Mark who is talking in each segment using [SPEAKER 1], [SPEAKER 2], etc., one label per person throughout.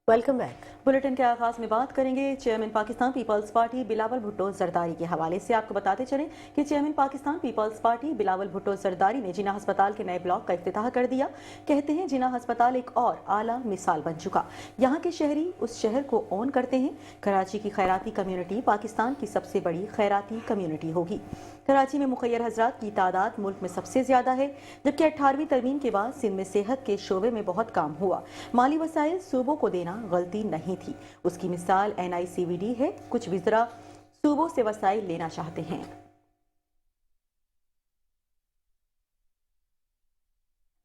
[SPEAKER 1] Welcome back. Bulletin के आगाज में बात करेंगे chairman Pakistan Peoples Party Bilawal Bhutto Zardari के हवाले से। आपको बताते चलें कि chairman Pakistan Peoples Party Bilawal Bhutto Zardari ने जिना अस्पताल के नए ब्लॉक का इफ्तिताह कर दिया। कहते हैं जिना अस्पताल एक और आला मिसाल बन चुका। यहाँ के शहरी उस शहर को ओन करते हैं। कराची की खैराती कम्युनिटी पाकिस्तान की सबसे बड़ी खैराती कम्युनिटी होगी। कराची में मुखैर हजरात की तादाद मुल्क में सबसे ज्यादा है, जबकि 18वीं तरमीम के बाद सिंध में सेहत के शोबे में बहुत काम हुआ। माली वसाइल सूबों को देना गलती नहीं थी, उसकी मिसाल NICVD है। कुछ वज़रा सूबों से वसाइल लेना चाहते हैं।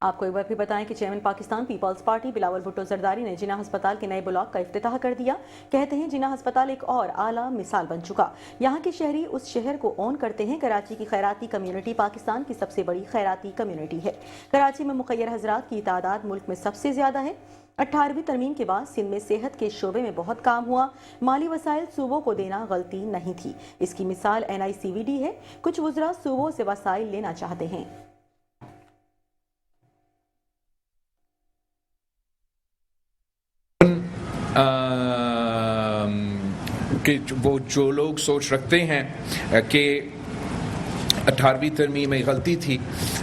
[SPEAKER 1] आपको एक बार फिर बताएं कि chairman Pakistan Peoples Party Bilawal Bhutto Zardari ने जिना अस्पताल के नए ब्लॉक का इफ्तिताह कर दिया। कहते हैं जिना अस्पताल एक और आला मिसाल बन चुका। यहाँ के शहरी उस शहर को ओन करते हैं। कराची की खैराती कम्युनिटी पाकिस्तान की सबसे बड़ी खैराती कम्युनिटी है। कराची में मुखैर हजरात की तादाद मुल्क में सबसे ज्यादा है। 18वीं तरमीम के बाद सिंध में सेहत के शोबे में बहुत काम हुआ। माली वसाइल सूबों को देना गलती नहीं थी, इसकी मिसाल NICVD है। कुछ वज़रा सूबों से वसाइल लेना चाहते हैं।
[SPEAKER 2] कि वो जो लोग सोच रखते हैं कि 18वीं तरमीम में गलती थी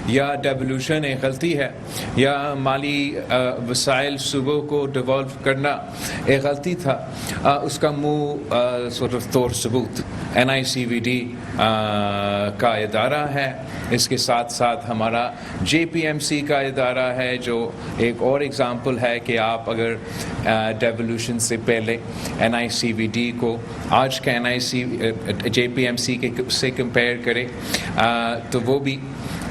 [SPEAKER 2] या डेवोल्यूशन एक गलती है या माली वसाइल सूबों को डिवॉल्व करना एक गलती था, उसका मुँह तौर सबूत NICVD का इदारा है। इसके साथ साथ हमारा JPMC का इदारा है, जो एक और एग्ज़ाम्पल है कि आप अगर डेवोल्यूशन से पहले NICVD को आज का JPMC के से कंपेयर करें तो वो भी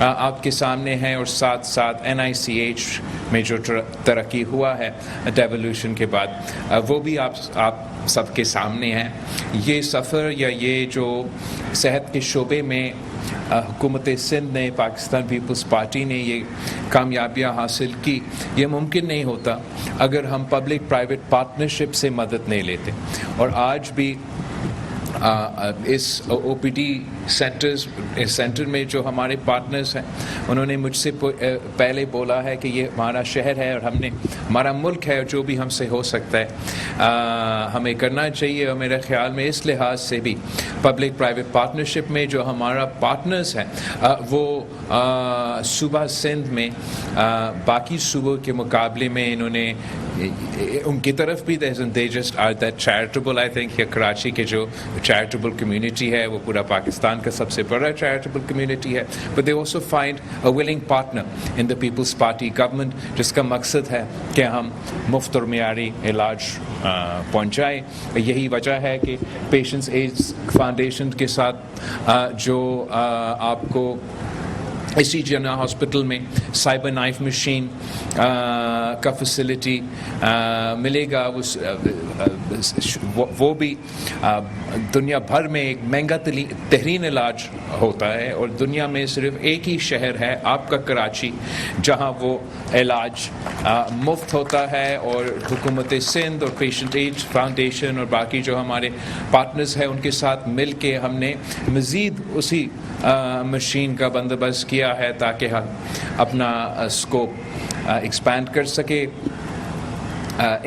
[SPEAKER 2] आपके सामने है। और साथ साथ NICH में जो तरक्की हुआ है डेवोल्यूशन के बाद वो भी आप सबके सामने है। ये सफ़र या ये जो सेहत के शोबे में हुकूमत सिंध ने, पाकिस्तान पीपल्स पार्टी ने ये कामयाबियाँ हासिल की, ये मुमकिन नहीं होता अगर हम पब्लिक प्राइवेट पार्टनरशिप से मदद नहीं लेते। और आज भी इस OPD सेंटर में जो हमारे पार्टनर्स हैं, उन्होंने मुझसे पहले बोला है कि ये हमारा शहर है और हमारा मुल्क है और जो भी हमसे हो सकता है हमें करना चाहिए। और मेरे ख्याल में इस लिहाज से भी पब्लिक प्राइवेट पार्टनरशिप में जो हमारा पार्टनर्स हैं वो सूबा सिंध में बाकी सूबों के मुकाबले में इन्होंने उनकी तरफ भी they just are that charitable, I think। Karachi के जो चैरिटेबल कम्युनिटी है वो पूरा पाकिस्तान का सबसे बड़ा चैरिटेबल कम्युनिटी है। But they also find a willing partner in the Peoples Party government, जिसका मकसद है कि हम मुफ्त और मियारी इलाज पहुँचाएँ। यही वजह है कि पेशेंट्स एड्स फाउंडेशन के साथ जो आपको इसी जिना हॉस्पिटल में साइबर नाइफ मशीन का फैसिलिटी मिलेगा। वो भी दुनिया भर में एक महंगा तरीन इलाज होता है और दुनिया में सिर्फ एक ही शहर है आपका कराची जहां वो इलाज मुफ्त होता है। और हुकूमत सिंध और पेशेंट एड्स फाउंडेशन और बाकी जो हमारे पार्टनर्स हैं उनके साथ मिल के हमने मज़ीद उसी मशीन का बंदोबस्त किया है ताकि हम अपना स्कोप एक्सपैंड कर सके।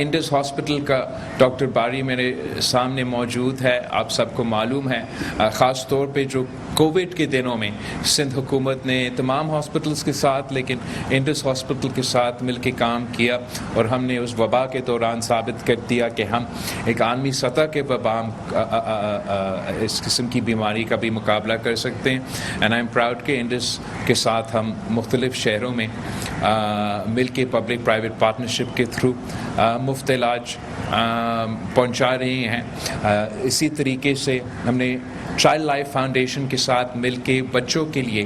[SPEAKER 2] इंडस हॉस्पिटल का डॉक्टर बारी मेरे सामने मौजूद है। आप सबको मालूम है ख़ास तौर पे जो कोविड के दिनों में सिंध हुकूमत ने तमाम हॉस्पिटल्स के साथ लेकिन इंडस हॉस्पिटल के साथ मिलकर काम किया और हमने उस वबा के दौरान साबित कर दिया कि हम एक आलमी सतह के वबा इस किस्म की बीमारी का भी मुकाबला कर सकते हैं। एंड आई एम प्राउड कि इंडस के साथ हम मुख्तलिफ शहरों में मिल के पब्लिक प्राइवेट पार्टनरशिप के थ्रू मुफ्त इलाज पहुंचा रहे हैं। इसी तरीके से हमने चाइल्ड लाइफ फाउंडेशन के साथ मिलके बच्चों के लिए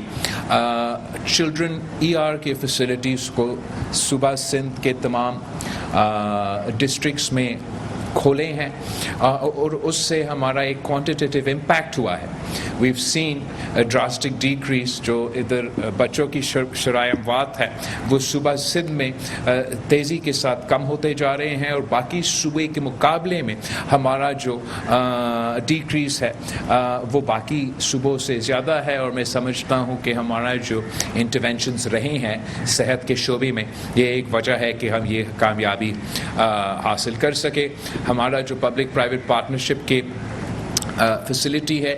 [SPEAKER 2] चिल्ड्रन ER के फैसिलिटीज़ को सूबा सिंध के तमाम डिस्ट्रिक्ट्स में खोले हैं और उससे हमारा एक क्वांटिटेटिव इम्पैक्ट हुआ है। We've seen a drastic decrease जो इधर बच्चों की शराय अमवात है वो सुबह सिंध में तेज़ी के साथ कम होते जा रहे हैं और बाकी सूबे के मुकाबले में हमारा जो डिक्रीज है वो बाकी सूबों से ज़्यादा है। और मैं समझता हूँ कि हमारा जो इंटरवेंशंस रहे हैं सेहत के शोबे में ये एक वजह है कि हम ये कामयाबी हासिल कर सके। हमारा जो पब्लिक प्राइवेट पार्टनरशिप के फैसिलिटी है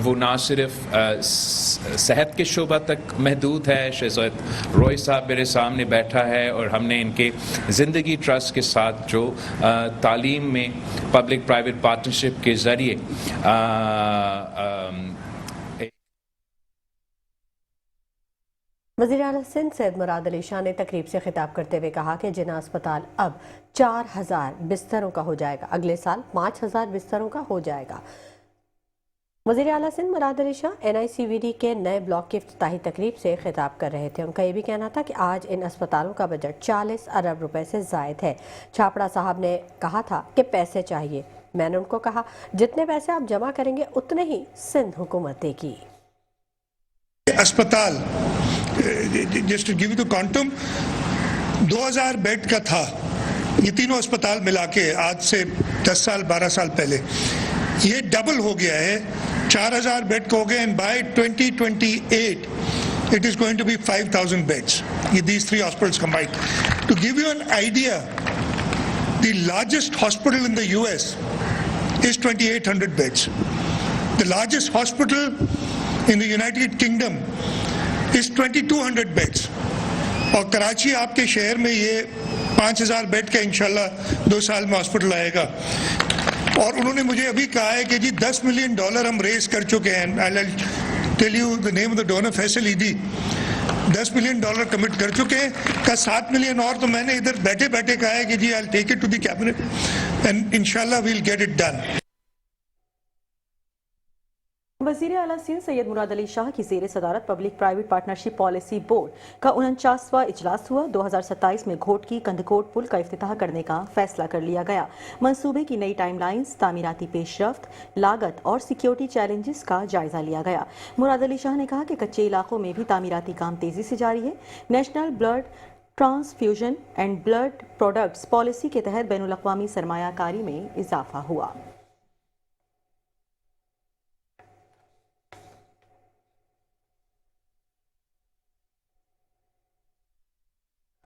[SPEAKER 2] वो ना सिर्फ सेहत के शोबा तक महदूद है। शहज़ाद रॉय साहब मेरे सामने बैठा है और हमने इनके ज़िंदगी ट्रस्ट के साथ जो तालीम में पब्लिक प्राइवेट पार्टनरशिप के ज़रिए
[SPEAKER 3] वज़ीर आला सिंध सैयद मुराद अली शाह ने तकरीब से खिताब करते हुए कहा कि जिना अस्पताल अब 4000 बिस्तरों का हो जाएगा, अगले साल 5000 बिस्तरों का हो जाएगा। वज़ीर आला सिंध मुराद अली शाह NICVD के नए ब्लॉक की इफ्तिताही तकरीब से खिताब कर रहे थे। उनका ये भी कहना था कि आज इन अस्पतालों का बजट 40 अरब रुपए से ज़ायद है। छापड़ा साहब ने कहा था कि पैसे चाहिए, मैंने उनको कहा जितने पैसे आप जमा करेंगे उतने ही सिंध हुकूमत देगी।
[SPEAKER 4] अस्पताल just to give you the quantum 2000 bed का था, ये तीनों अस्पताल मिला के आज से 10 साल 12 साल पहले ये डबल हो गया है, 4000 बेड का हो गया। And by 2028 it is going to be 5000 beds, these three hospitals combined. To give you an idea, the largest hospital in the US is 2800 beds. The largest hospital in the United Kingdom is 2200 beds. और कराची आपके शहर में ये 5000 bed का इंशाल्लाह 2 साल में hospital आएगा। और उन्होंने मुझे अभी कहा है कि जी $10 मिलियन हम रेज कर चुके हैं। I'll tell you the name of the donor, Faisal ईदी, $10 मिलियन कमिट कर चुके हैं। का 7 मिलियन और तो मैंने इधर बैठे बैठे कहा है कि जी I'll take it to the cabinet and इंशाल्लाह we'll get it done.
[SPEAKER 1] वज़ीर आला सिंध सैयद मुराद अली शाह की ज़ेर सदारत public private partnership policy board का 49वां इजलास हुआ। 2027 में घोटकी कंदकोट पुल का इफ्तिताह करने का फैसला कर लिया गया। मंसूबे की नई टाइमलाइंस, तामीराती पेशरफ्त, लागत और सिक्योरिटी चैलेंजेस का जायजा लिया गया। मुराद अली शाह ने कहा कि कच्चे इलाकों में भी तामीराती काम तेजी से जारी है। National blood transfusion and blood products policy के तहत बैनुल अक़वामी सरमायाकारी में इजाफा हुआ।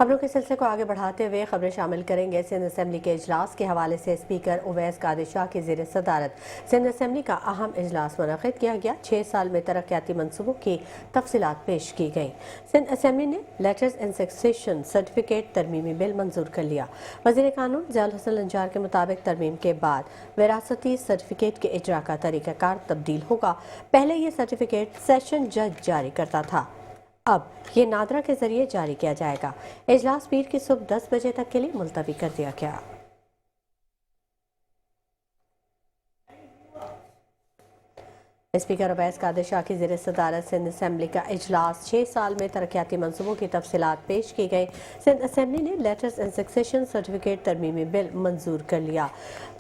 [SPEAKER 3] खबरों के सिलसिले को आगे बढ़ाते हुए खबरें शामिल करेंगे। सिंध असेंबली के इजलास के हवाले से स्पीकर उवैस कादिर शाह की ज़ेर सदारत सिंध असेंबली का अहम इजलास मुनक़िद किया गया। 6 साल में तरक्याती मनसूबों की तफसीलात पेश की गई। सिंध असेंबली ने लेटर्स एंड सक्सेशन सर्टिफिकेट तरमीमी बिल मंजूर कर लिया। वज़ीर कानून ज़ियाउल हसन लंजार के मुताबिक तरमीम के बाद विरासती सर्टिफिकेट के इजरा का तरीक़ाकार तब्दील होगा। पहले ये सर्टिफिकेट सेशन जज जारी करता था, अब ये नादरा के जरिए जारी किया जाएगा। इजलास पीर की सुबह 10 बजे तक के लिए मुलतवी कर दिया गया। स्पीकर उवैस कादिर शाह की ज़ेर सदारत सिंध असेंबली का इजलास 6 साल में तरक्याती मनसूबों की तफसीलात पेश की गई। सिंध असेंबली ने लेटर्स एंड सक्सेशन सर्टिफिकेट तरमीमी बिल मंजूर कर लिया।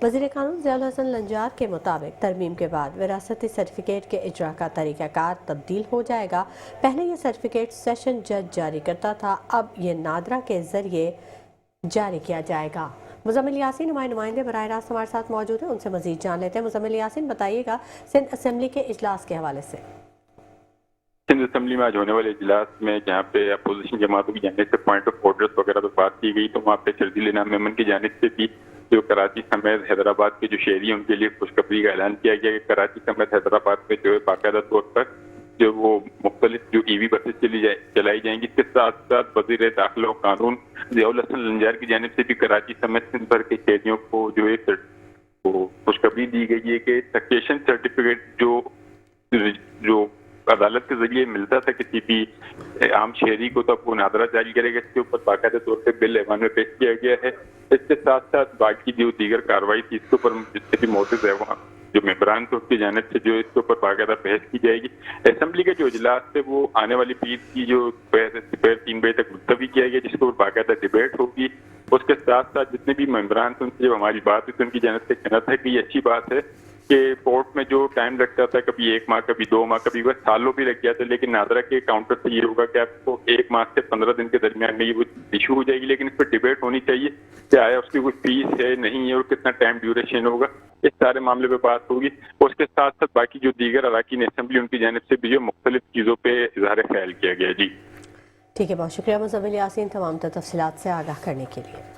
[SPEAKER 3] वज़ीर कानून ज़ियाउल हसन लंजार के मुताबिक तरमीम के बाद विरासती सर्टिफिकेट के इजरा का तरीक़ाकार तब्दील हो जाएगा। पहले ये सर्टिफिकेट सेशन जज जारी करता था, अब ये नादरा के ज़रिए जारी किया जाएगा। मुज़म्मिल यासीन हमारे नुमाइंदे बराह रास्त हमारे साथ मौजूद हैं, उनसे मज़ीद जान लेते हैं। मुज़म्मिल यासीन, बताइएगा सिंध असेंबली के इजलास के हवाले से।
[SPEAKER 5] सिंध असेंबली में आज होने वाले इजलास में जहाँ पे अपोजिशन जमातों की जानिब से पॉइंट ऑफ ऑर्डर्स वगैरह तो बात की गई, तो वहाँ पे शर्जील इनाम मेमन की जानिब से भी जो कराची समेत हैदराबाद के जो शहरी हैं उनके लिए खुशखबरी का ऐलान किया गया कि कराची समेत हैदराबाद में जो है बाकायदा तौर पर जो वो मुख्तलिफ जो EV बसेस चलाई जाएंगी। इसके साथ साथ वज़ीर दाखिला और कानून ज़ियाउल हसन लंजार की जानिब से भी कराची समेत सिंध भर के शहरियों को जो है खुशखबरी दी गई है कि सक्सेशन सर्टिफिकेट जो अदालत के जरिए मिलता था किसी भी आम शहरी को, तब वो नादरा जारी करेगा। इसके ऊपर बाकायदा तौर पर बिल ऐवान में पेश किया गया है। इसके साथ साथ बाकी जो दीगर कार्रवाई थी इसके ऊपर जितने भी मौजूद है वहाँ जो मेंबरान थे उसकी जानिब से जो इसके ऊपर बाकायदा बहस की जाएगी। असेंबली के जो इजलास थे वो आने वाली पीर की जो दोपहर 3 बजे तक मुलतवी किया गया, जिसके ऊपर बाकायदा डिबेट होगी। उसके साथ साथ जितने भी मेंबरान थे उनसे जब हमारी बात हुई तो उनकी जानिब से कहना था कि ये अच्छी बात है कि पोर्ट में जो टाइम लगता था, कभी 1 माह, कभी 2 माह, कभी वह सालों भी लग गया था, लेकिन नादरा के काउंटर से ये होगा कि आपको 1 माह से 15 दिन के दरमियान में ये वो इशू हो जाएगी। लेकिन इस पर डिबेट होनी चाहिए कि आया उसकी कोई फीस है, नहीं है, और कितना टाइम ड्यूरेशन होगा, इस सारे मामले पे बात होगी। उसके साथ साथ बाकी जो दीगर अराकीन असेंबली उनकी जानिब से भी जो मुख्तलिफ चीज़ों पर इजहार ख्याल किया गया। जी
[SPEAKER 3] ठीक है, बहुत शुक्रिया मुज़म्मिल यासीन तमाम तफसीलात से आगाह करने के लिए।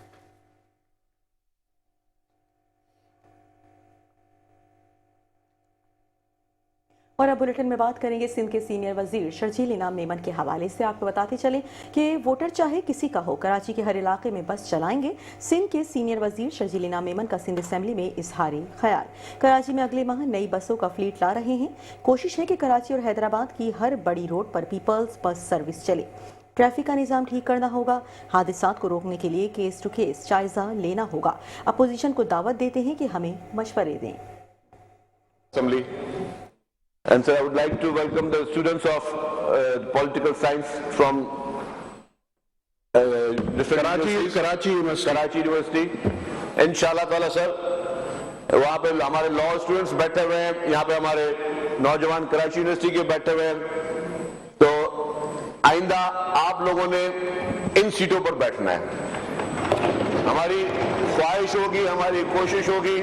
[SPEAKER 1] और अब बुलेटिन में बात करेंगे सिंध के सीनियर वजीर शर्जील इनाम मेमन के हवाले से। आपको बताते चले कि वोटर चाहे किसी का हो, कराची के हर इलाके में बस चलाएंगे। सिंध के सीनियर वजीर शर्जील इनाम मेमन का सिंध असेंबली में इजहारी ख्याल। कराची में अगले माह नई बसों का फ्लीट ला रहे हैं। कोशिश है कि कराची और हैदराबाद की हर बड़ी रोड पर पीपल्स बस सर्विस चले। ट्रैफिक का निज़ाम ठीक करना होगा। हादसात को रोकने के लिए केस टू केस जायजा लेना होगा। अपोजिशन को दावत देते हैं कि हमें मशवरे दें।
[SPEAKER 6] And so I would like to welcome the students of political science from Karachi University. इंशाल्लाह ताला सर वहाँ पे हमारे लॉ स्टूडेंट्स बैठे हुए हैं, यहाँ पे हमारे नौजवान कराची यूनिवर्सिटी के बैठे हुए हैं। तो आइंदा आप लोगों ने इन सीटों पर बैठना है। हमारी ख्वाहिश होगी, हमारी कोशिश होगी,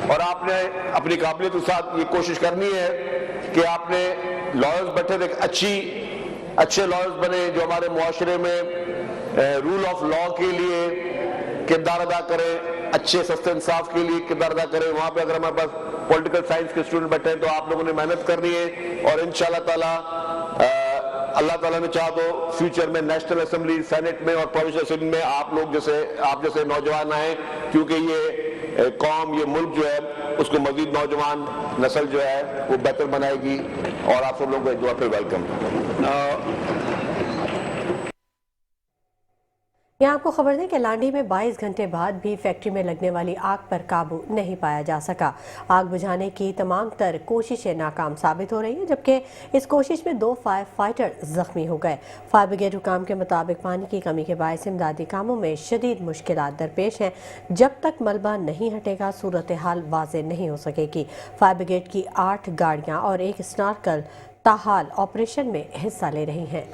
[SPEAKER 6] और आपने अपनी काबिलियत के साथ ये कोशिश करनी है कि आपने लॉयर्स बैठे थे, अच्छे लॉयर्स बने जो हमारे मुआशरे में रूल ऑफ लॉ के लिए किरदार अदा करें, अच्छे सस्ते इंसाफ के लिए किरदार अदा करें। वहां पे अगर हमारे पास पॉलिटिकल साइंस के स्टूडेंट बैठे हैं तो आप लोगों ने मेहनत करनी है, और इंशाल्लाह ताला अल्लाह ताला ने चाहा तो फ्यूचर में नेशनल असेंबली, सेनेट में और प्रोविंशियल असेंबली में आप जैसे नौजवान आए, क्योंकि ये कौम, ये मुल्क जो है उसको मजीद नौजवान नस्ल जो है वो बेहतर बनाएगी। और आप सब लोगों को एक बार फिर वेलकम।
[SPEAKER 3] यहाँ आपको खबर दें कि लांडी में 22 घंटे बाद भी फैक्ट्री में लगने वाली आग पर काबू नहीं पाया जा सका। आग बुझाने की तमाम तर कोशिशें नाकाम साबित हो रही हैं, जबकि इस कोशिश में 2 फायर फाइटर जख्मी हो गए। फायर ब्रिगेड हुकाम के मुताबिक पानी की कमी के बायस इमदादी कामों में शदीद मुश्किलात दरपेश हैं। जब तक मलबा नहीं हटेगा सूरत हाल वाज़ेह नहीं हो सकेगी। फायर ब्रिगेड की 8 गाड़ियाँ और 1 स्नार्कल ताहाल ऑपरेशन में हिस्सा ले रही हैं।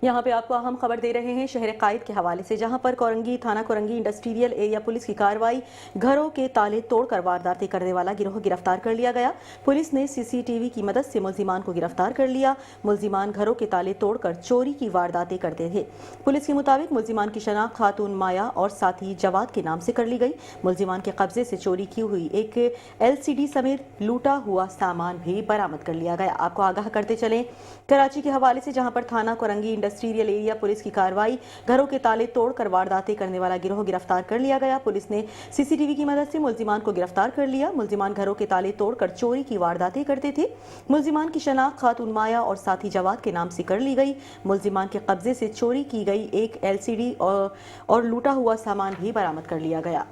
[SPEAKER 1] यहाँ पे आपको अहम खबर दे रहे हैं शहर कायद के हवाले से, जहाँ पर थाना कोरंगी इंडस्ट्रियल एरिया पुलिस की कार्रवाई। घरों के ताले तोड़कर वारदातें करने वाला गिरोह गिरफ्तार कर लिया गया। पुलिस ने सीसीटीवी की मदद से मुल्जिमान को गिरफ्तार कर लिया। मुल्जिमान घरों के ताले तोड़कर चोरी की वारदातें करते थे। पुलिस के मुताबिक मुल्जिमान की शनाख्त खातून माया और साथी जवाद के नाम से कर ली गई। मुल्जिमान के कब्जे से चोरी की हुई एक LCD समेत लूटा हुआ सामान भी बरामद कर लिया गया। आपको आगाह करते चले कराची के हवाले से, जहाँ पर थाना कोरंगी इंडस्ट्रियल एरिया पुलिस की कार्रवाई। घरों के ताले तोड़कर वारदातें करने वाला गिरोह गिरफ्तार कर लिया गया। पुलिस ने सीसीटीवी की मदद से मुल्जिमान को गिरफ्तार कर लिया। मुल्जिमान घरों के ताले तोड़कर चोरी की वारदातें करते थे। मुल्जिमान की शनाख्त खातून माया और साथी जवाद के नाम से कर ली गई। मुल्जिमान के कब्जे से चोरी की गई एक LCD और लूटा हुआ सामान भी बरामद कर लिया गया।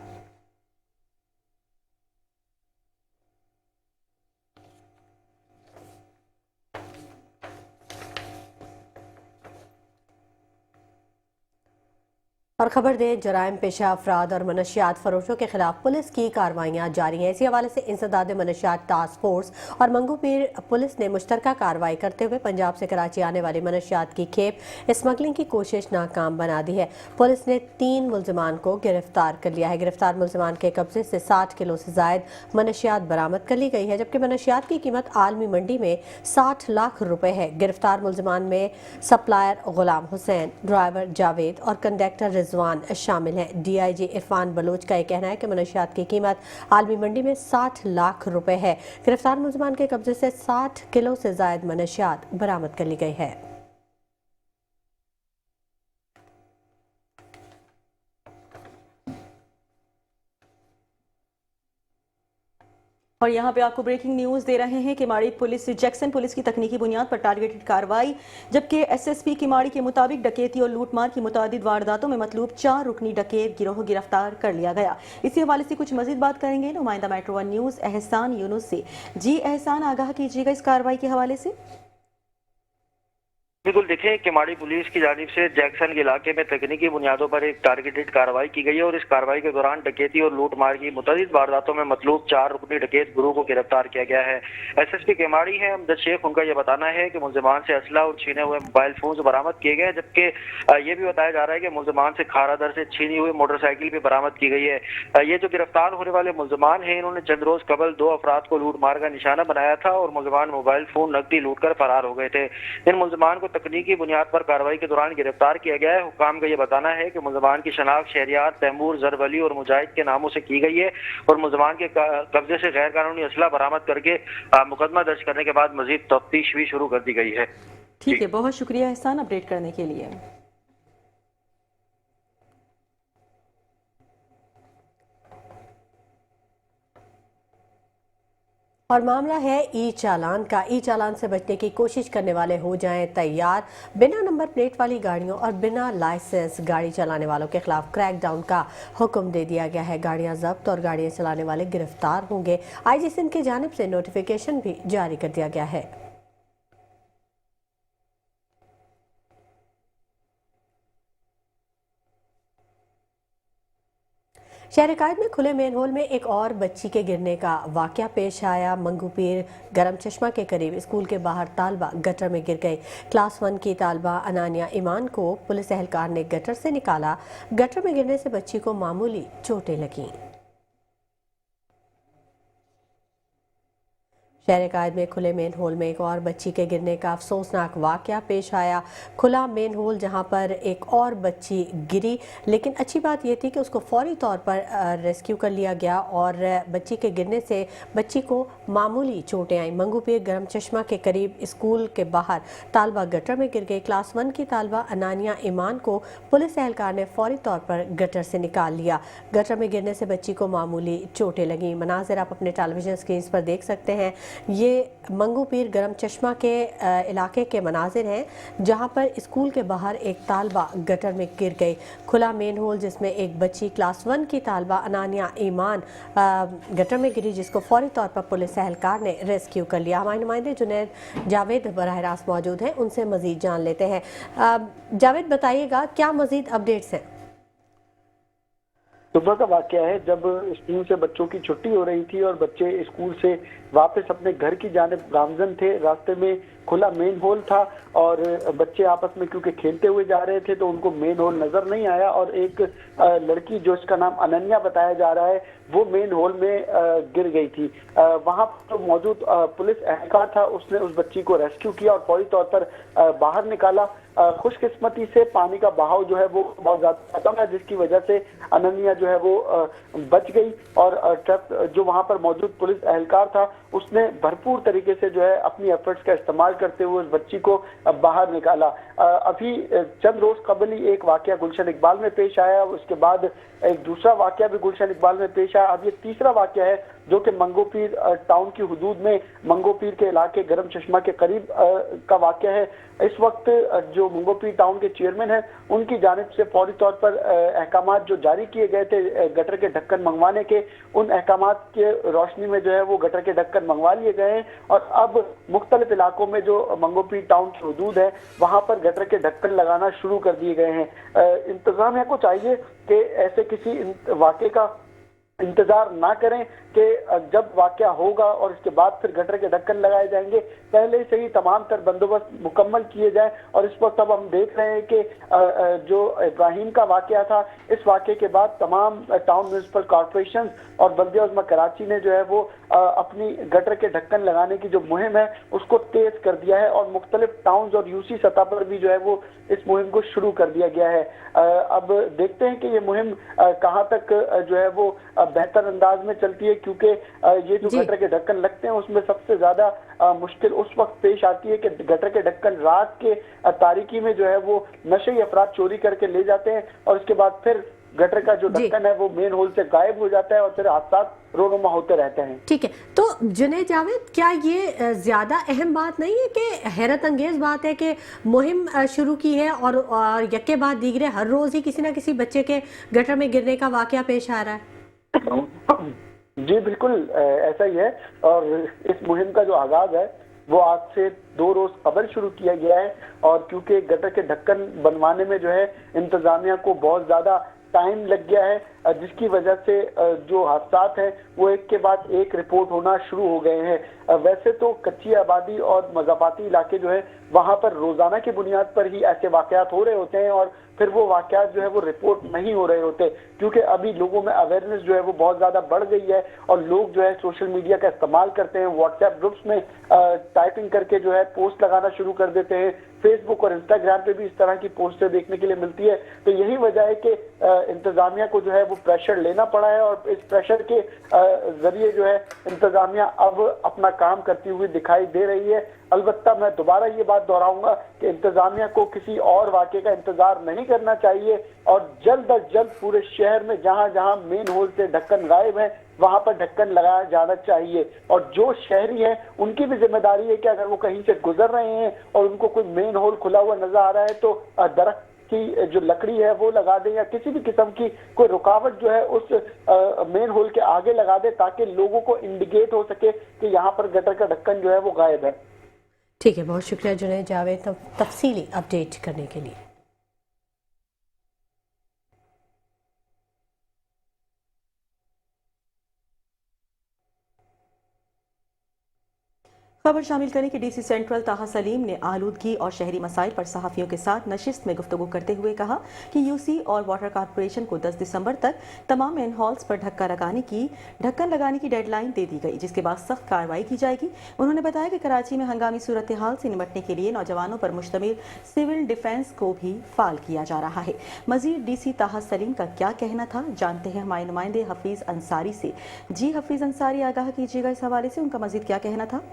[SPEAKER 3] और खबर दें, जराइम पेशा अफराद और मनशियात फरोशों के खिलाफ पुलिस की कार्रवाइयाँ जारी हैं। इसी हवाले से इंसदाद मनशियात टास्क फोर्स और मंगू पीर पुलिस ने मुश्तरका कार्रवाई करते हुए पंजाब से कराची आने वाली मनशियात की खेप स्मगलिंग की कोशिश नाकाम बना दी है। पुलिस ने 3 मुल्जिमान को गिरफ्तार कर लिया है। गिरफ्तार मुल्जिमान के कब्जे से 60 किलो से जायद मनशियात बरामद कर ली गई है, जबकि मनशियात की कीमत आलमी मंडी में 60 लाख रुपए है। गिरफ्तार मुल्जिमान में सप्लायर गुलाम हुसैन, ड्राइवर जावेद और कंडक्टर रिजवान शामिल हैं। DIG इरफान बलोच का यह कहना है कि मनशियात की कीमत आलमी मंडी में 60 लाख रुपए है। गिरफ्तार मुल्जिमान के कब्जे से 60 किलो से जायद मनशियात बरामद कर ली गई है।
[SPEAKER 1] और यहाँ पे आपको ब्रेकिंग न्यूज दे रहे हैं कि किमाड़ी पुलिस जैक्सन पुलिस की तकनीकी बुनियाद पर टारगेटेड कार्रवाई, जबकि एसएसपी किमाड़ी के मुताबिक डकैती और लूटमार की मुतादिद वारदातों में मतलूब 4 रुकनी डकैत गिरोह गिरफ्तार कर लिया गया। इसी हवाले से कुछ मजीद बात करेंगे नुमाइंदा मेट्रो 1 न्यूज एहसान यूनुस से। जी एहसान, आगाह कीजिएगा इस कार्रवाई के हवाले से।
[SPEAKER 7] बिल्कुल, देखें किमाड़ी पुलिस की जानिब से जैक्सन के इलाके में तकनीकी बुनियादों पर एक टारगेटेड कार्रवाई की गई है और इस कार्रवाई के दौरान डकैती और लूटमार की मुतअद्दिद वारदातों में मतलूब 4 रुकनी डकैत गुरूह को गिरफ्तार किया गया है। एसएसपी किमाड़ी है अमजद शेख, उनका यह बताना है कि मुल्जिमान से असला और छीने हुए मोबाइल फोन बरामद किए गए, जबकि ये भी बताया जा रहा है कि मुल्जिमान से खारा दर से छीनी हुई मोटरसाइकिल भी बरामद की गई है। ये जो गिरफ्तार होने वाले मुल्जिमान हैं, इन्होंने चंद रोज कबल 2 अफराद को लूटमार का निशाना बनाया था और मुल्जिमान मोबाइल फोन नकदी लूट कर फरार हो गए थे। इन मुल्जिमान को तकनीकी बुनियाद पर कार्रवाई के दौरान गिरफ्तार किया गया है। हुकाम का यह बताना है कि मुल्जिमान की शनाख्त शहरियार, तैमूर, जरवली और मुजाहिद के नामों से की गई है और मुल्जिमान के कब्जे से गैर कानूनी असला बरामद करके मुकदमा दर्ज करने के बाद मजीद तफ्तीश भी शुरू कर दी गई है।
[SPEAKER 1] ठीक है, बहुत शुक्रिया एहसान अपडेट करने के लिए।
[SPEAKER 3] और मामला है ई चालान का। ई चालान से बचने की कोशिश करने वाले हो जाएं तैयार। बिना नंबर प्लेट वाली गाड़ियों और बिना लाइसेंस गाड़ी चलाने वालों के खिलाफ क्रैकडाउन का हुक्म दे दिया गया है। गाड़ियां जब्त और गाड़ियां चलाने वाले गिरफ्तार होंगे। आईजी सिंध की जानिब से नोटिफिकेशन भी जारी कर दिया गया है। शहर कायद में खुले मेन होल में एक और बच्ची के गिरने का वाकया पेश आया। मंगूपीर गरम चश्मा के करीब स्कूल के बाहर तालबा गटर में गिर गई। क्लास 1 की तालबा अनानिया ईमान को पुलिस एहलकार ने गटर से निकाला। गटर में गिरने से बच्ची को मामूली चोटें लगीं। शहर कायद में खुले मेन होल में एक और बच्ची के गिरने का अफसोसनाक वाकया पेश आया। खुला मेन होल जहां पर एक और बच्ची गिरी, लेकिन अच्छी बात यह थी कि उसको फौरी तौर पर रेस्क्यू कर लिया गया और बच्ची के गिरने से बच्ची को मामूली चोटें आईं। मंगूपीर गरम चश्मा के करीब स्कूल के बाहर तालबा गटर में गिर गई। क्लास 1 की तालबा अनानिया ईमान को पुलिस एहलकार ने फौरी तौर पर गटर से निकाल लिया। गटर में गिरने से बच्ची को मामूली चोटें लगीं। मनाजिर आप अपने टेलीविजन स्क्रीन पर देख सकते हैं। ये मंगूपीर गरम चश्मा के इलाके के मनाजिर हैं जहां पर स्कूल के बाहर एक तालबा गटर में गिर गई। खुला मेन होल जिसमें एक बच्ची क्लास 1 की तालबा अनानिया ईमान गटर में गिरी, जिसको फौरी तौर पर पुलिस एहलकार ने रेस्क्यू कर लिया। हमारे नुमाइंदे जुनैद जावेद बराह रास्त मौजूद हैं, उनसे मजीद जान लेते हैं। जावेद, बताइएगा क्या मजीद अपडेट्स हैं?
[SPEAKER 8] सुबह का वाकया है जब स्कूल से बच्चों की छुट्टी हो रही थी और बच्चे स्कूल से वापस अपने घर की जानिब गामजन थे। रास्ते में खुला मेन होल था और बच्चे आपस में क्योंकि खेलते हुए जा रहे थे तो उनको मेन होल नजर नहीं आया और एक लड़की जो इसका नाम अनन्या बताया जा रहा है वो मेन होल में गिर गई थी। वहां पर तो मौजूद पुलिस एहलकार था, उसने उस बच्ची को रेस्क्यू किया और फौरी तौर पर बाहर निकाला। खुशकिस्मती से पानी का बहाव जो है वो बहुत ज्यादा कम है, जिसकी वजह से अनन्या जो है वो बच गई और ट्रक जो वहां पर मौजूद पुलिस एहलकार था उसने भरपूर तरीके से जो है अपनी एफर्ट्स का इस्तेमाल करते हुए उस बच्ची को बाहर निकाला। अभी चंद रोज कबल ही एक वाकया गुलशन इकबाल में पेश आया, उसके बाद एक दूसरा वाकया भी गुलशन इकबाल में पेश आया। अब ये तीसरा वाकया है जो कि मंगोपीर टाउन की हुदूद में मंगोपीर के इलाके गरम चश्मा के करीब का वाकया है। इस वक्त जो मंगोपीर टाउन के चेयरमैन हैं उनकी जानिब से फौरी तौर पर अहकामात जो जारी किए गए थे गटर के ढक्कन मंगवाने के, उन अहकामात के रोशनी में जो है वो गटर के ढक्कन मंगवा लिए गए हैं और अब मुख्तलिफ इलाकों में जो मंगोपीर टाउन की हुदूद है वहां पर गटर के ढक्कन लगाना शुरू कर दिए गए हैं। इंतजामिया को चाहिए कि ऐसे किसी वाकये का इंतजार ना करें कि जब वाकया होगा और इसके बाद फिर गटर के ढक्कन लगाए जाएंगे, पहले से ही तमाम तर बंदोबस्त मुकम्मल किए जाए। और इस वक्त अब हम देख रहे हैं कि जो इब्राहिम का वाकया था, इस वाकये के बाद तमाम टाउन म्यूनिसिपल कॉर्पोरेशन और बल्दिया उज़्मा कराची ने जो है वो अपनी गटर के ढक्कन लगाने की जो मुहिम है उसको तेज कर दिया है और मुख्तलिफ टाउन और यूसी सतह पर भी जो है वो इस मुहिम को शुरू कर दिया गया है। अब देखते हैं कि ये मुहिम कहाँ तक जो है वो बेहतर अंदाज में चलती है, क्योंकि ये जो गटर के ढक्कन लगते हैं उसमें सबसे ज्यादा मुश्किल उस वक्त पेश आती है कि गटर के ढक्कन रात के तारीकी में जो है वो नशे अफराद चोरी करके ले जाते हैं और उसके बाद फिर गटर का जो ढक्कन है वो मेन होल से गायब हो जाता है और फिर हादसा रोनुमा होते रहते हैं।
[SPEAKER 3] ठीक है, तो जुनैद जावेद, क्या ये ज़्यादा अहम बात नहीं है कि हैरत अंगेज़ बात है कि मुहिम शुरू की है और यक्के बाद दीगरे हर रोज़ ही किसी ना किसी बच्चे के गटर में गिरने का वाक़या पेश आ रहा है?
[SPEAKER 8] जी बिल्कुल ऐसा ही है। और इस मुहिम का जो आगाज है वो आज से 2 रोज कबल शुरू किया गया है। और क्योंकि गटर के ढक्कन बनवाने में जो है इंतजामिया को बहुत ज्यादा टाइम लग गया है, जिसकी वजह से जो हादसात हैं वो एक के बाद एक रिपोर्ट होना शुरू हो गए हैं। वैसे तो कच्ची आबादी और मज़ाफ़ाती इलाके जो है वहाँ पर रोजाना की बुनियाद पर ही ऐसे वाकयात हो रहे होते हैं और फिर वो वाकयात जो है वो रिपोर्ट नहीं हो रहे होते, क्योंकि अभी लोगों में अवेयरनेस जो है वो बहुत ज्यादा बढ़ गई है और लोग जो है सोशल मीडिया का इस्तेमाल करते हैं, व्हाट्सएप ग्रुप्स में टाइपिंग करके जो है पोस्ट लगाना शुरू कर देते हैं। फेसबुक और इंस्टाग्राम पे भी इस तरह की पोस्टें देखने के लिए मिलती है। तो यही वजह है कि इंतजामिया को जो है वो प्रेशर लेना पड़ा है और इस प्रेशर के जरिए जो है इंतजामिया अब अपना काम करती हुई दिखाई दे रही है। अलबत्ता मैं दोबारा ये बात दोहराऊंगा कि इंतजामिया को किसी और वाक़े का इंतजार नहीं करना चाहिए और जल्द अज जल्द पूरे शहर में जहां जहां मेन होल से ढक्कन गायब है वहां पर ढक्कन लगाया जाना चाहिए। और जो शहरी हैं उनकी भी जिम्मेदारी है कि अगर वो कहीं से गुजर रहे हैं और उनको कोई मेन होल खुला हुआ नजर आ रहा है तो दरख्त की जो लकड़ी है वो लगा दें या किसी भी किस्म की कोई रुकावट जो है उस मेन होल के आगे लगा दे ताकि लोगों को इंडिकेट हो सके कि यहाँ पर गटर का ढक्कन जो है वो गायब है।
[SPEAKER 3] ठीक है, बहुत शुक्रिया जुनैद जावेद तफसीली अपडेट करने के लिए।
[SPEAKER 1] खबर शामिल करें कि डीसी सेंट्रल ताहा सलीम ने आलूदगी और शहरी मसाइल पर सहाफ़ियों के साथ नशिस्त में गुफ्तगू करते हुए कहा कि यूसी और वाटर कॉरपोरेशन को 10 दिसंबर तक तमाम मेन हॉल्स पर ढक्कन लगाने की डेडलाइन दे दी गई, जिसके बाद सख्त कार्रवाई की जाएगी। उन्होंने बताया कि कराची में हंगामी सूरत हाल से निपटने के लिए नौजवानों पर मुश्तमिल सिविल डिफेंस को भी फाल किया जा रहा है। मजीद डीसी ताहा सलीम का क्या कहना था, जानते हैं हमारे नुमाइंदे हफीज़ अंसारी से। जी हफीज़ अंसारी, आगाह कीजिएगा इस हवाले से, उनका मजीद क्या कहना था?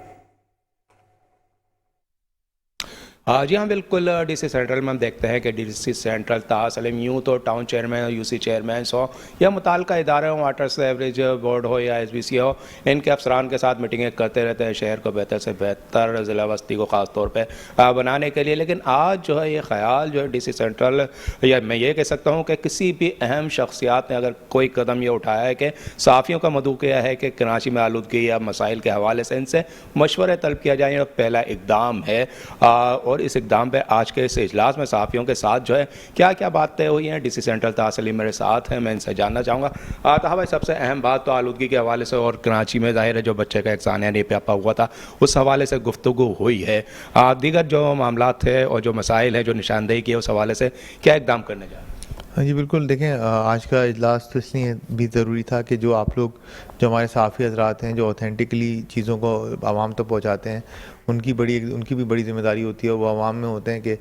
[SPEAKER 9] जी हाँ, बिल्कुल। डीसी सेंट्रल में हम देखते हैं कि डीसी सेंट्रल ताहा सलीम यूथ और टाउन चेयरमैन और यूसी चेयरमैन हो या मुताल्लिका इदारे हो, वाटर सेवरेज बोर्ड हो या एसबीसी हो, इनके अफसरान के साथ मीटिंगें करते रहते हैं शहर को बेहतर से बेहतर ज़िला बस्ती को ख़ास तौर पे बनाने के लिए। लेकिन आज जो है ये ख्याल जो है डीसी सेंट्रल या मैं ये कह सकता हूँ कि किसी भी अहम शख्सियात ने अगर कोई कदम ये उठाया है कि सहाफ़ियों का मदऊ किया है कि कराची में आलूदगी या मसाइल के हवाले से इनसे मशवरे तलब किया जाए, पहला इकदाम है। और इस इकदाम पे आज के इस इजलास में सहाफ़ियों के साथ जो है क्या क्या बातें हुई हैं, डीसी सेंट्रल ताहा सलीम मेरे साथ हैं, मैं इनसे जानना चाहूँगा। ताहा भाई, सबसे अहम बात तो आलूदगी के हवाले से और कराची में ज़ाहिर है जो बच्चे का एहसान यानी प्यापा हुआ था उस हवाले से गुफ्तगू हुई है। दीगर जो मामला थे और जो मसाइल है जो निशानदेही की है उस हवाले से क्या इकदाम करने जा रहे हैं?
[SPEAKER 10] हाँ जी बिल्कुल, देखें आज का इजलास तो इसलिए भी ज़रूरी था कि जो आप लोग जो हमारे सहाफ़ी हज़रात हैं जो ऑथेंटिकली चीज़ों को आवाम तक पहुँचाते हैं उनकी भी बड़ी ज़िम्मेदारी होती है। वो आवाम में होते हैं कि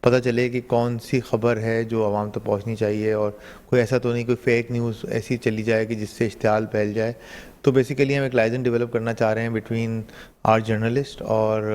[SPEAKER 10] पता चले कि कौन सी ख़बर है जो आवाम तक पहुँचनी चाहिए और कोई ऐसा तो नहीं कोई फ़ेक न्यूज़ ऐसी चली जाए कि जिससे इश्तिहाल फैल जाए। तो बेसिकली हम एक लाइजन डेवलप करना चाह रहे हैं बिटवीन आर जर्नलिस्ट और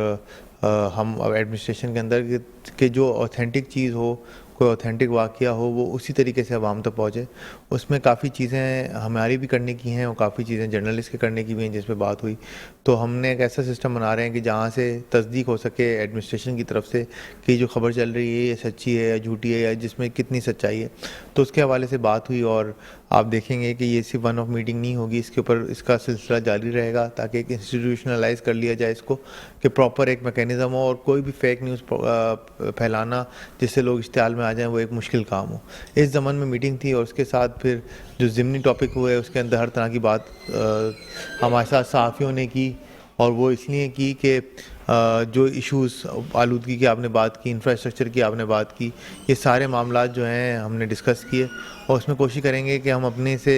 [SPEAKER 10] हम एडमिनिस्ट्रेशन के अंदर कि जो ऑथेंटिक चीज़ हो, कोई ऑथेंटिक वाक़या हो, वो उसी तरीके से आवाम तक पहुँचे। उसमें काफ़ी चीज़ें हमारी भी करने की हैं और काफ़ी चीज़ें जर्नलिस्ट के करने की भी हैं जिस पे बात हुई। तो हमने एक ऐसा सिस्टम बना रहे हैं कि जहाँ से तस्दीक हो सके एडमिनिस्ट्रेशन की तरफ से कि जो खबर चल रही है ये सच्ची है या झूठी है या जिसमें कितनी सच्चाई है, तो उसके हवाले से बात हुई। और आप देखेंगे कि ये सिर्फ वन ऑफ मीटिंग नहीं होगी, इसके ऊपर इसका सिलसिला जारी रहेगा ताकि एक इंस्टीट्यूशनलाइज कर लिया जाए इसको कि प्रॉपर एक मैकेनिज़्म हो और कोई भी फेक न्यूज़ फैलाना जिससे लोग इश्तिहाल में आ जाएं वो एक मुश्किल काम हो। इस ज़मान में मीटिंग थी और उसके साथ फिर जो ज़िमनी टॉपिक हुए उसके अंदर हर तरह की बात हमारे साथ सहाफ़ियों ने की। और वो इसलिए की कि जो इश्यूज़ आलूदगी की आपने बात की, इंफ्रास्ट्रक्चर की आपने बात की, ये सारे मामला जो हैं हमने डिस्कस किए और उसमें कोशिश करेंगे कि हम अपने से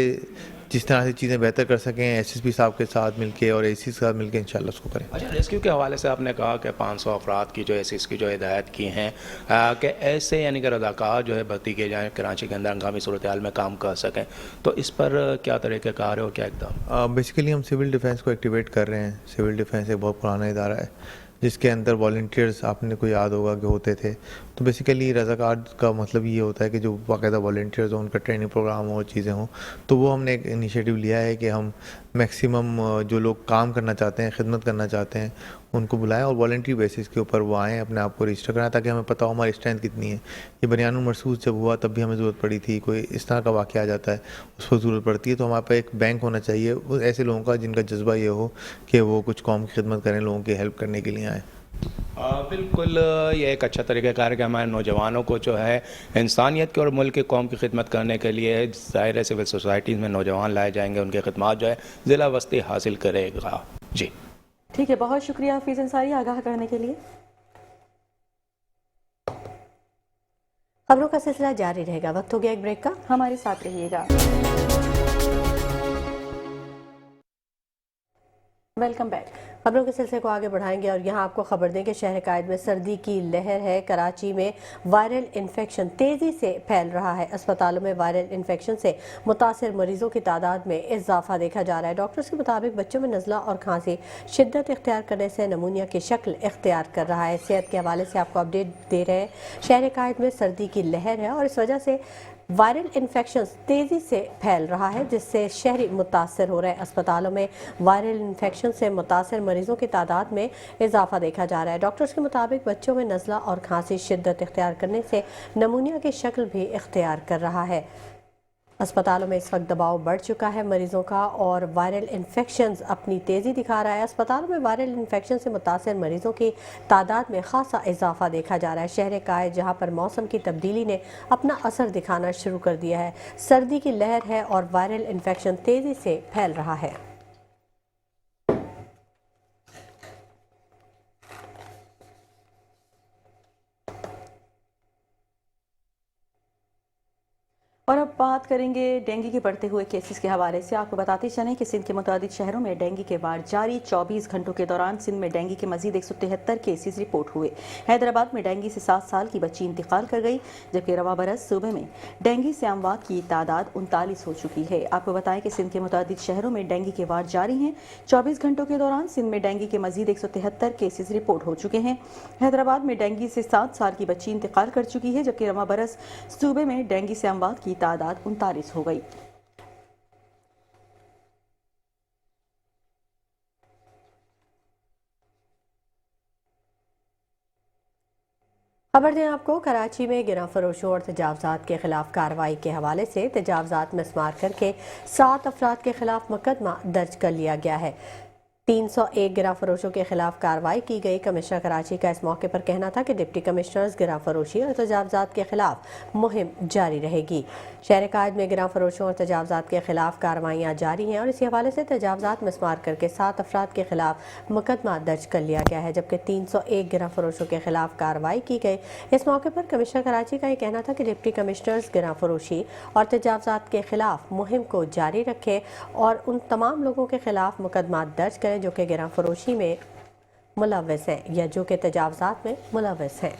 [SPEAKER 10] जिस तरह से चीज़ें बेहतर कर सकें एसएसपी साहब के साथ मिलके और एसी के साथ मिलके इंशाल्लाह उसको करें।
[SPEAKER 9] अच्छा, रेस्क्यू के हवाले से आपने कहा कि 500 अफराद की जो एसीस की जो हिदायत की हैं कि ऐसे यानी कि रज़ाकार जो है भर्ती किए जाएँ कराची के अंदर हंगामी सूरत हाल में काम कर सकें, तो इस पर क्या तरीक़ेकार है और क्या इक़दाम?
[SPEAKER 10] बेसिकली हम सिविल डिफेंस को एक्टिवेट कर रहे हैं। सिविल डिफेंस एक बहुत पुराना इदारा है जिसके अंदर वॉल्टियर्स आपने को याद होगा कि होते थे। तो बेसिकली रज़ाकार का मतलब ये होता है कि जो बाकायदा वॉल्टियर्स हो, उनका ट्रेनिंग प्रोग्राम हो, चीज़ें हों। तो वो हमने एक इनिशिएटिव लिया है कि हम मैक्सिमम जो लोग काम करना चाहते हैं, खिदमत करना चाहते हैं, उनको बुलाएं और वॉलंटरी बेसिस के ऊपर वो आएँ, अपने आप को रजिस्टर कराएं, ताकि हमें पता हो हमारी स्ट्रेंथ कितनी है। ये बनियानुल मरसूद जब हुआ तब भी हमें ज़रूरत पड़ी थी, कोई इस तरह का वाक़या आ जाता है उस पर ज़रूरत पड़ती है। तो हमारे पास एक बैंक होना चाहिए वो ऐसे लोगों का जिनका जज्बा ये हो कि वो कुछ कौम की खिदमत करें, लोगों की हेल्प करने के लिए आएँ।
[SPEAKER 9] बिल्कुल, ये एक अच्छा तरीक़ाकार है कि हमारे नौजवानों को जो है इंसानियत की और मुल्क की कौम की खिदमत करने के लिए ज़ाहिर है सिविल सोसाइटीज़ में नौजवान लाए जाएंगे, उनकी खिदमत जो है ज़िला वस्ती हासिल करेगा। जी
[SPEAKER 1] ठीक है, बहुत शुक्रिया हफीज़ अंसारी आगाह करने के लिए।
[SPEAKER 3] खबरों का सिलसिला जारी रहेगा, वक्त हो गया एक ब्रेक का,
[SPEAKER 1] हमारे साथ रहिएगा। Welcome back.
[SPEAKER 3] खबरों के सिलसिले को आगे बढ़ाएंगे और यहाँ आपको खबर दें कि शहर कायद में सर्दी की लहर है। कराची में वायरल इन्फेक्शन तेज़ी से फैल रहा है। अस्पतालों में वायरल इन्फेक्शन से मुतासिर मरीजों की तादाद में इजाफा देखा जा रहा है। डॉक्टर्स के मुताबिक बच्चों में नज़ला और खांसी शिद्दत इख्तियार करने से नमूनिया की शक्ल इख्तियार कर रहा है। सेहत के हवाले से आपको अपडेट दे रहे हैं। शहर कायद में सर्दी की लहर है और इस वजह से वायरल इन्फेक्शन तेज़ी से फैल रहा है, जिससे शहरी मुतासर हो रहे हैं। अस्पतालों में वायरल इन्फेक्शन से मुतासर मरीजों की तादाद में इजाफा देखा जा रहा है। डॉक्टर्स के मुताबिक बच्चों में नज़ला और खांसी शिद्दत इख्तियार करने से नमूनिया की शक्ल भी इख्तियार कर रहा है। अस्पतालों में इस वक्त दबाव बढ़ चुका है मरीजों का और वायरल इन्फेक्शंस अपनी तेज़ी दिखा रहा है। अस्पतालों में वायरल इन्फेक्शन से मुतासिर मरीजों की तादाद में खासा इजाफा देखा जा रहा है। शहर कायद जहां पर मौसम की तब्दीली ने अपना असर दिखाना शुरू कर दिया है, सर्दी की लहर है और वायरल इन्फेक्शन तेज़ी से फैल रहा है।
[SPEAKER 1] और अब बात करेंगे डेंगू के बढ़ते हुए केसेस के हवाले से। आपको बताते चलें कि सिंध के मुताबिक शहरों में डेंगू के वार जारी। 24 घंटों के दौरान सिंध में डेंगू के मजीद 173 केसेस रिपोर्ट हुए। हैदराबाद में डेंगू से 7 साल की बच्ची इंतकाल कर गई, जबकि रवा बरस सूबे में डेंगू से अमवात की तादाद 39 हो चुकी है। आपको बताएं कि सिंध के मुताबिक शहरों में डेंगू के वार जारी हैं। 24 घंटों के दौरान सिंध में डेंगू के मजीद 173 केसेस रिपोर्ट हो चुके हैं। हैदराबाद में डेंगू से 7 साल की बच्ची इंतकाल कर चुकी है, जबकि रवा बरस सूबे में डेंगू से अमवात की तादाद 39 हो गई।
[SPEAKER 3] खबर दें आपको, कराची में गिरफ्तार फरोशों और तजावजात के खिलाफ कार्रवाई के हवाले से तजावजात में शुमार करके 7 अफराद के खिलाफ मुकदमा दर्ज कर लिया गया है। 301 गिरा फरोशों के खिलाफ कार्रवाई की गई। कमिश्नर कराची का इस मौके पर कहना था कि डिप्टी कमिश्नर्स गिरा फरोशी और तजावजात के खिलाफ मुहिम जारी रहेगी। शहर कायद में गिरा फरोशों और तजावजात के खिलाफ कार्रवाइयाँ जारी हैं और इसी हवाले से तजावजात में शुमार करके 7 अफराद के खिलाफ मुकदमा दर्ज कर लिया गया है, जबकि 301 गिरा फरोशों के खिलाफ कार्रवाई की गई। इस मौके पर कमिश्नर कराची का ये कहना था कि डिप्टी कमिश्नर्स गिरा फरोशी और तजावजात के खिलाफ मुहिम को जारी रखें और उन तमाम लोगों के खिलाफ मुकदमा दर्ज करें जो कि गिरा फरोशी में मुलव्वस हैं या जो कि तजावजात में मुलव्वस हैं।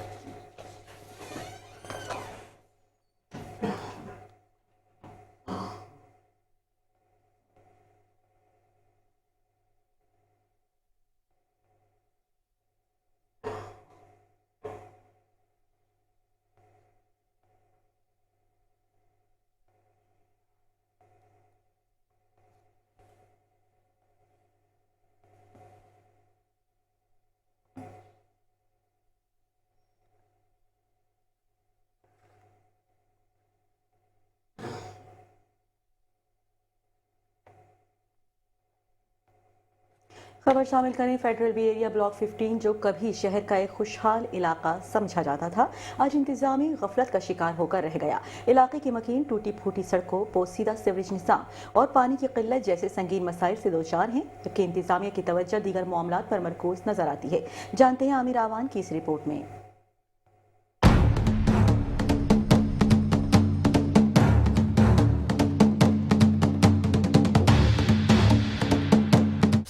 [SPEAKER 1] खबर शामिल करें फेडरल बी एरिया ब्लॉक 15, जो कभी शहर का एक खुशहाल इलाका समझा जाता था, आज इंतजामी गफलत का शिकार होकर रह गया। इलाके की मकीन टूटी फूटी सड़कों, पोसीदा सीवरेज निज़ाम और पानी की किल्लत जैसे संगीन मसाइल से दो चार हैं, जबकि इंतजामिया की तवज्जो दीगर मामलात पर मरकूज नजर आती है। जानते हैं आमिर आवान की इस रिपोर्ट में।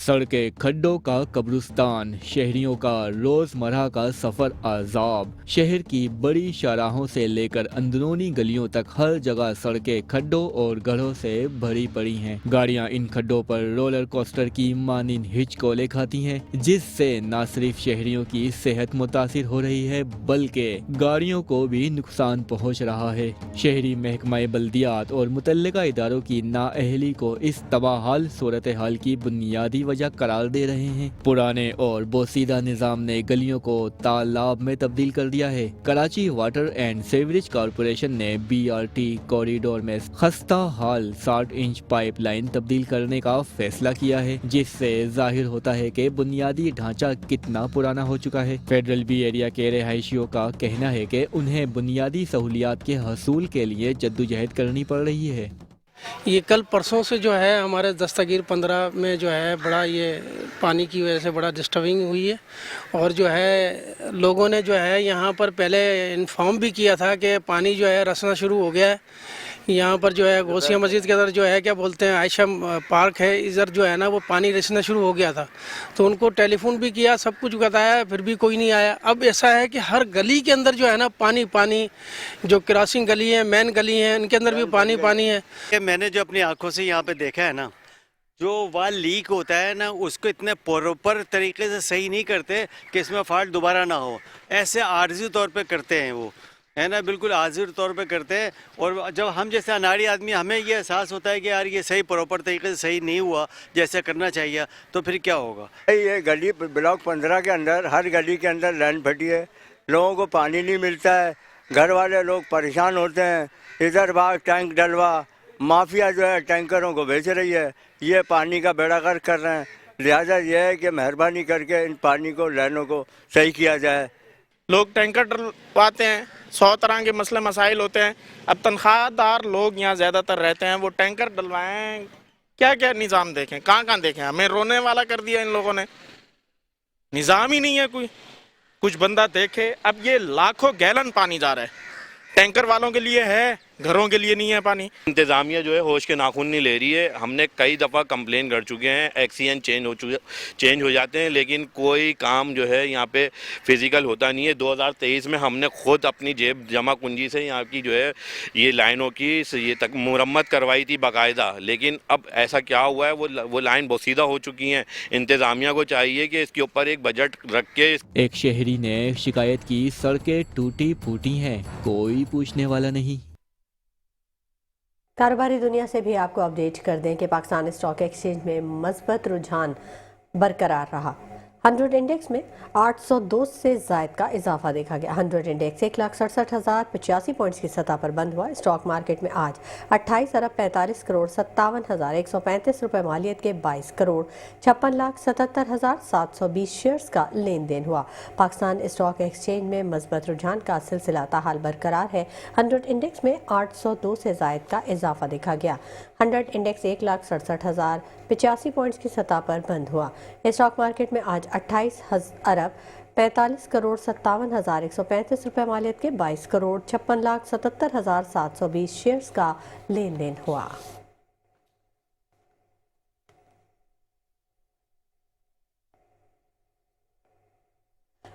[SPEAKER 11] सड़कें खड्डों का कब्रिस्तान, शहरियों का रोजमर्रा का सफर अजाब। शहर की बड़ी शाहराहों से लेकर अंदरूनी गलियों तक हर जगह सड़कें खड्डों और गड्ढों से भरी पड़ी हैं। गाड़ियां इन खड्डों पर रोलर कोस्टर की मानिंद हिचकोले खाती हैं, जिससे न सिर्फ शहरियों की सेहत मुतासिर हो रही है बल्कि गाड़ियों को भी नुकसान पहुंच रहा है। शहरी महकमा बल्दियात और मुतल्लिका इदारों की नाअहली को इस तबाहाल सूरत हाल की बुनियादी वजह करार दे रहे हैं। पुराने और बोसीदा निजाम ने गलियों को तालाब में तब्दील कर दिया है। Karachi water and sewerage corporation ने BRT कॉरिडोर में खस्ता हाल 60 इंच पाइपलाइन तब्दील करने का फैसला किया है, जिससे जाहिर होता है कि बुनियादी ढांचा कितना पुराना हो चुका है। फेडरल बी एरिया के रिहायशियों का कहना है कि उन्हें बुनियादी सहूलियात के हसूल के लिए जद्दोजहद करनी पड़ रही है।
[SPEAKER 12] ये कल परसों से जो है हमारे दस्तगीर 15 में जो है बड़ा ये पानी की वजह से बड़ा डिस्टर्बिंग हुई है, और जो है लोगों ने जो है यहाँ पर पहले इन्फॉर्म भी किया था कि पानी जो है रसना शुरू हो गया है। यहाँ पर जो है गौसिया मस्जिद के अंदर जो है क्या बोलते हैं आयशा पार्क है, इधर जो है ना वो पानी रिसना शुरू हो गया था, तो उनको टेलीफोन भी किया, सब कुछ बताया, फिर भी कोई नहीं आया। अब ऐसा है कि हर गली के अंदर जो है ना पानी पानी, जो क्रॉसिंग गली है, मेन गली है, इनके अंदर भी पानी पानी है।
[SPEAKER 13] मैंने जो अपनी आंखों से यहाँ पे देखा है ना, जो वाल लीक होता है ना, उसको इतने प्रॉपर तरीके से सही नहीं करते कि इसमें फॉल्ट दोबारा ना हो, ऐसे आर्जी तौर पे करते हैं वो, है ना, बिल्कुल आर्जी तौर पे करते हैं। और जब हम जैसे अनाड़ी आदमी, हमें ये एहसास होता है कि यार ये सही प्रॉपर तरीके से सही नहीं हुआ जैसे करना चाहिए, तो फिर क्या होगा।
[SPEAKER 14] ये गली ब्लॉक 15 के अंदर हर गली के अंदर लाइन फटी है, लोगों को पानी नहीं मिलता है, घर वाले लोग परेशान होते हैं, इधर बाहर टैंक डलवा, माफिया जो है टैंकरों को बेच रही है, ये पानी का बेड़ा गर्क कर रहे हैं। लिहाजा ये है कि मेहरबानी करके इन पानी को लाइनों को सही किया जाए।
[SPEAKER 15] लोग टैंकर डलवाते हैं, 100 तरह के मसले मसाइल होते हैं। अब तनख्वाहदार लोग यहाँ ज़्यादातर रहते हैं, वो टैंकर डलवाएं, क्या क्या निज़ाम देखें, कहाँ देखें। हमें रोने वाला कर दिया इन लोगों ने, निज़ाम ही नहीं है कोई, कुछ बंदा देखे। अब ये लाखों गैलन पानी जा रहा है, टैंकर वालों के लिए है, घरों के लिए नहीं है पानी।
[SPEAKER 16] इंतज़ामिया जो है होश के नाखून नहीं ले रही है। हमने कई दफ़ा कंप्लेन कर चुके हैं, एक्सीएन चेंज हो जाते हैं, लेकिन कोई काम जो है यहाँ पे फिज़िकल होता नहीं है। 2023 में हमने खुद अपनी जेब जमा कुंजी से यहाँ की जो है ये लाइनों की ये तक मुरम्मत करवाई थी बाकायदा, लेकिन अब ऐसा क्या हुआ है, वो लाइन बोसीदा हो चुकी हैं। इंतज़ामिया को चाहिए कि इसके ऊपर एक बजट रख के।
[SPEAKER 11] एक शहरी ने शिकायत की, सड़कें टूटी फूटी हैं, कोई पूछने वाला नहीं।
[SPEAKER 3] कारोबारी दुनिया से भी आपको अपडेट कर दें कि पाकिस्तान स्टॉक एक्सचेंज में मजबूत रुझान बरकरार रहा। 100 इंडेक्स में 802 से जायद का इजाफा देखा गया। 100 इंडेक्स 1,67,085 पॉइंट्स की सतह पर बंद हुआ। स्टॉक मार्केट में आज 28 अरब 45 करोड़ 57,135 रुपए मालियत के 22 करोड़ 56,77,720 शेयर्स का लेन देन हुआ। पाकिस्तान स्टॉक एक्सचेंज में मजबूत रुझान का सिलसिला ताहाल बरकरार है। 100 इंडेक्स में 802 से जायद का इजाफा देखा गया। 100 इंडेक्स 1,67,085 पॉइंट्स की सतह पर बंद हुआ। स्टॉक मार्केट में आज 28 अरब 45 करोड़ 57,135 रुपए मालियत के 22 करोड़ 56,77,720 शेयर्स का लेन देन हुआ।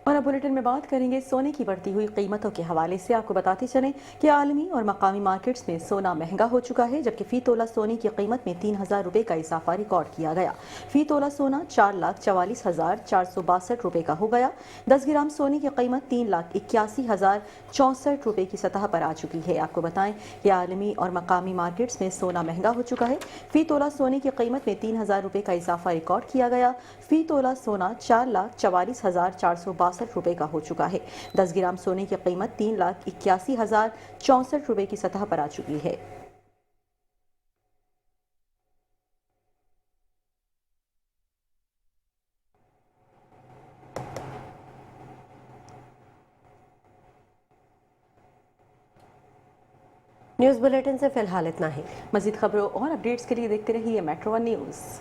[SPEAKER 1] और अब बुलेटिन में बात करेंगे सोने की बढ़ती हुई कीमतों के हवाले से। आपको बताते चलें कि आलमी और मकामी मार्केट्स में सोना महंगा हो चुका है, जबकि फी तोला सोने की कीमत में 3,000 रुपये का इजाफा रिकॉर्ड किया गया। फी तोला सोना 4,44,462 रुपये का हो गया। 10 ग्राम सोने की कीमत 3,81,064 रुपये की सतह पर आ चुकी है। आपको बताएं कि आलमी और मकामी मार्केट्स में सोना महंगा हो चुका है। फी तोला सोने की कीमत में 3,000 रुपये का इजाफा रिकॉर्ड किया गया। फी तोला सोना 4,44,462 रुपए का हो चुका है। 10 ग्राम सोने की कीमत 3,81,064 रुपए की सतह पर आ चुकी है।
[SPEAKER 3] न्यूज़ बुलेटिन से फिलहाल इतना ही।
[SPEAKER 1] मज़ीद खबरों और अपडेट्स के लिए देखते रहिए मेट्रो वन न्यूज़।